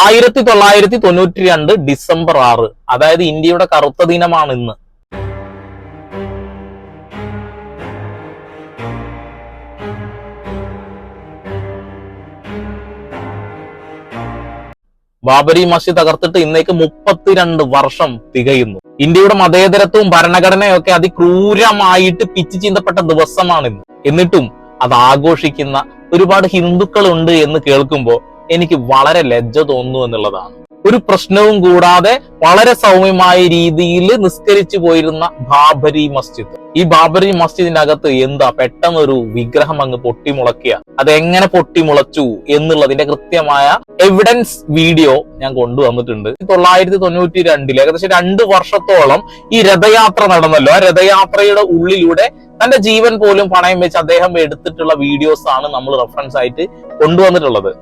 1992 December 6, അതായത് ഇന്ത്യയുടെ കറുത്ത ദിനമാണ് ഇന്ന്. ബാബരി മസ്ജിദ് തകർത്തിട്ട് ഇന്നേക്ക് 32 വർഷം തികയുന്നു. ഇന്ത്യയുടെ മതേതരത്വവും ഭരണഘടനയും ഒക്കെ അതിക്രൂരമായിട്ട് പിച്ചു ചീന്തപ്പെട്ട ദിവസമാണിന്ന്. എന്നിട്ടും അത് ആഘോഷിക്കുന്ന ഒരുപാട് ഹിന്ദുക്കളുണ്ട് എന്ന് കേൾക്കുമ്പോൾ എനിക്ക് വളരെ ലജ്ജ തോന്നുന്നു എന്നുള്ളതാണ്. ഒരു പ്രശ്നവും കൂടാതെ വളരെ സൗമ്യമായ രീതിയിൽ നിസ്കരിച്ചു പോയിരുന്ന ബാബരി മസ്ജിദ്, ഈ ബാബരി മസ്ജിദിനകത്ത് എന്താ പെട്ടെന്നൊരു വിഗ്രഹം അങ്ങ് പൊട്ടിമുളക്കുക. അതെങ്ങനെ പൊട്ടിമുളച്ചു എന്നുള്ളതിന്റെ കൃത്യമായ എവിഡൻസ് വീഡിയോ ഞാൻ കൊണ്ടുവന്നിട്ടുണ്ട്. 1992 ഏകദേശം 2 വർഷത്തോളം ഈ രഥയാത്ര നടന്നല്ലോ. ആ രഥയാത്രയുടെ ഉള്ളിലൂടെ തന്റെ ജീവൻ പോലും പണയം വെച്ച് അദ്ദേഹം എടുത്തിട്ടുള്ള വീഡിയോസ് ആണ് നമ്മൾ റെഫറൻസ് ആയിട്ട് കൊണ്ടുവന്നിട്ടുള്ളത്.